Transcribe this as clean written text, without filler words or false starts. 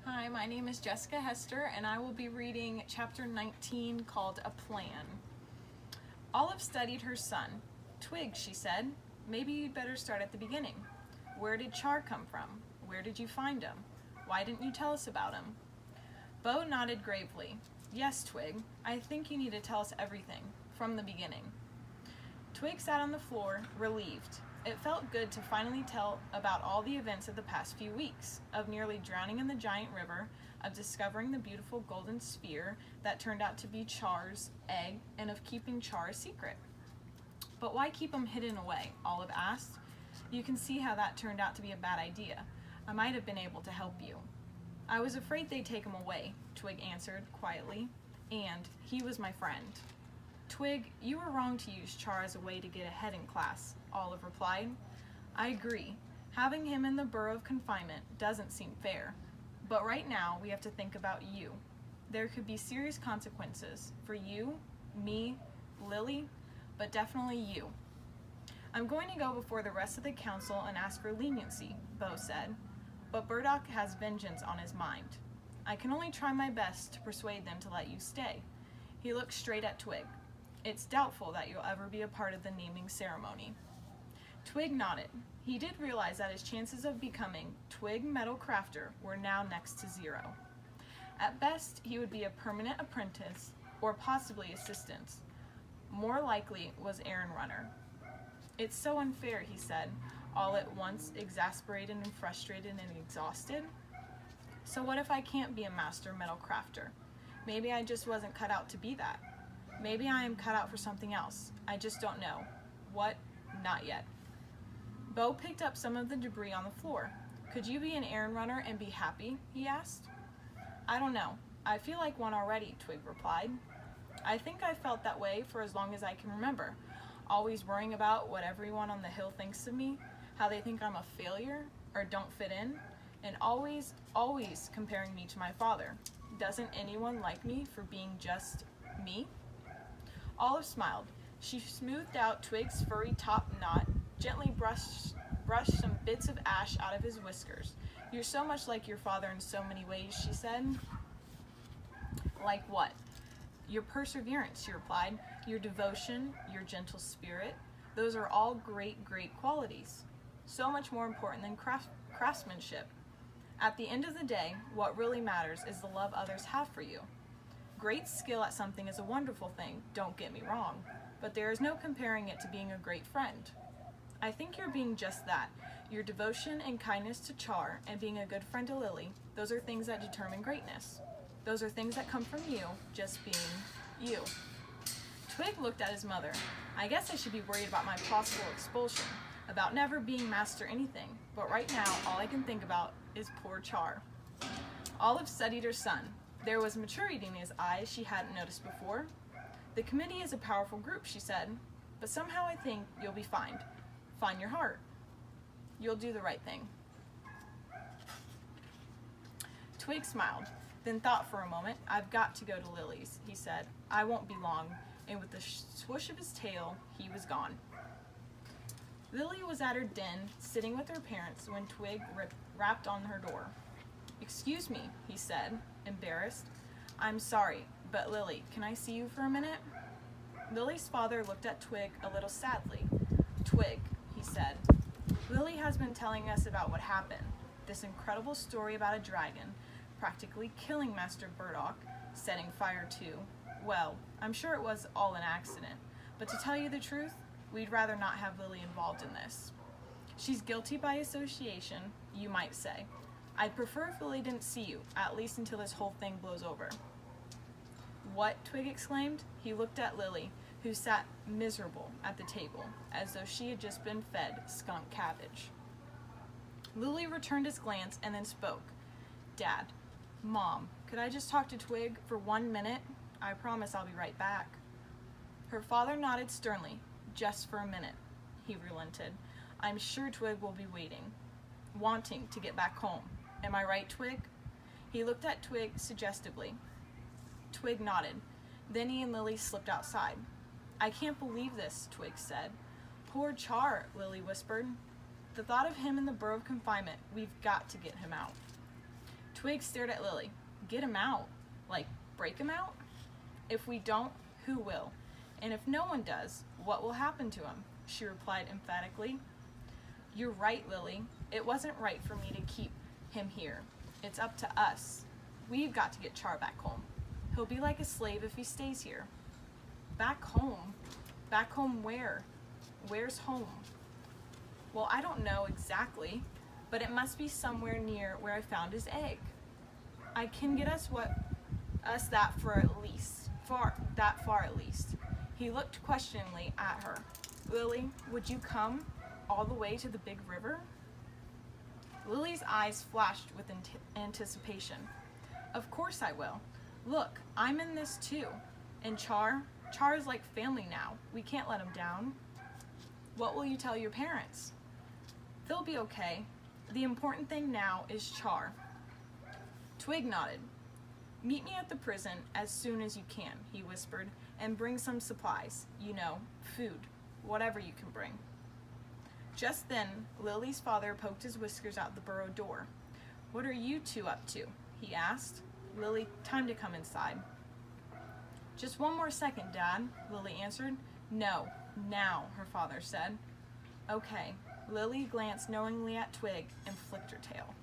Hi, my name is Jessica Hester, and I will be reading chapter 19 called A Plan. Olive studied her son. Twig, she said, maybe you'd better start at the beginning. Where did Char come from? Where did you find him? Why didn't you tell us about him? Bo nodded gravely. Yes, Twig, I think you need to tell us everything, from the beginning. Twig sat on the floor, relieved. It felt good to finally tell about all the events of the past few weeks, of nearly drowning in the giant river, of discovering the beautiful golden sphere that turned out to be Char's egg, and of keeping Char a secret. But why keep him hidden away? Olive asked. You can see how that turned out to be a bad idea. I might have been able to help you. I was afraid they'd take him away, Twig answered quietly, and he was my friend. Twig, you were wrong to use Char as a way to get ahead in class, Olive replied. I agree. Having him in the burrow of confinement doesn't seem fair. But right now, we have to think about you. There could be serious consequences for you, me, Lily, but definitely you. I'm going to go before the rest of the council and ask for leniency, Bo said. But Burdock has vengeance on his mind. I can only try my best to persuade them to let you stay. He looked straight at Twig. It's doubtful that you'll ever be a part of the naming ceremony. Twig nodded. He did realize that his chances of becoming Twig Metal Crafter were now next to zero. At best, he would be a permanent apprentice, or possibly assistant. More likely was errand runner. It's so unfair, he said, all at once exasperated and frustrated and exhausted. So what if I can't be a master metal crafter? Maybe I just wasn't cut out to be that. Maybe I am cut out for something else. I just don't know. What? Not yet. Bo picked up some of the debris on the floor. Could you be an errand runner and be happy? He asked. I don't know. I feel like one already, Twig replied. I think I've felt that way for as long as I can remember. Always worrying about what everyone on the hill thinks of me, how they think I'm a failure or don't fit in, and always comparing me to my father. Doesn't anyone like me for being just me? Olive smiled. She smoothed out Twig's furry top knot, gently brushed some bits of ash out of his whiskers. You're so much like your father in so many ways, she said. Like what? Your perseverance, she replied. Your devotion, your gentle spirit. Those are all great, great qualities. So much more important than craftsmanship. At the end of the day, what really matters is the love others have for you. Great skill at something is a wonderful thing, don't get me wrong, but there is no comparing it to being a great friend. I think you're being just that. Your devotion and kindness to Char and being a good friend to Lily, those are things that determine greatness. Those are things that come from you, just being you. Twig looked at his mother. I guess I should be worried about my possible expulsion, about never being master anything, but right now all I can think about is poor Char. Olive studied her son. There was maturity in his eyes she hadn't noticed before. The committee is a powerful group, she said, but somehow I think you'll be fine. Find your heart. You'll do the right thing. Twig smiled, then thought for a moment. I've got to go to Lily's, he said. I won't be long, and with the swoosh of his tail, he was gone. Lily was at her den, sitting with her parents, when Twig rapped on her door. Excuse me, he said, embarrassed. I'm sorry, but Lily, can I see you for a minute? Lily's father looked at Twig a little sadly. Twig, he said, Lily has been telling us about what happened. This incredible story about a dragon, practically killing Master Burdock, setting fire to, well, I'm sure it was all an accident, but to tell you the truth, we'd rather not have Lily involved in this. She's guilty by association, you might say. I'd prefer if Lily didn't see you, at least until this whole thing blows over. What? Twig exclaimed. He looked at Lily, who sat miserable at the table, as though she had just been fed skunk cabbage. Lily returned his glance and then spoke. Dad, Mom, could I just talk to Twig for 1 minute? I promise I'll be right back. Her father nodded sternly. Just for a minute, he relented. I'm sure Twig will be waiting, wanting to get back home. Am I right, Twig? He looked at Twig suggestively. Twig nodded. Then he and Lily slipped outside. I can't believe this, Twig said. Poor Char, Lily whispered. The thought of him in the burrow of confinement, we've got to get him out. Twig stared at Lily. Get him out? Like, break him out? If we don't, who will? And if no one does, what will happen to him? She replied emphatically. You're right, Lily. It wasn't right for me to keep him here. It's up to us. We've got to get Char back home. He'll be like a slave if he stays here. Back home? Back home where? Where's home? Well, I don't know exactly, but it must be somewhere near where I found his egg. I can get us that far at least. He looked questioningly at her. Lily, would you come all the way to the big river? Lily's eyes flashed with anticipation. Of course I will. Look, I'm in this too. And Char is like family now. We can't let him down. What will you tell your parents? They'll be okay. The important thing now is Char. Twig nodded. Meet me at the prison as soon as you can, he whispered, and bring some supplies. You know, food, whatever you can bring. Just then, Lily's father poked his whiskers out the burrow door. What are you two up to? He asked. Lily, time to come inside. Just one more second, Dad, Lily answered. No, now, her father said. Okay. Lily glanced knowingly at Twig and flicked her tail.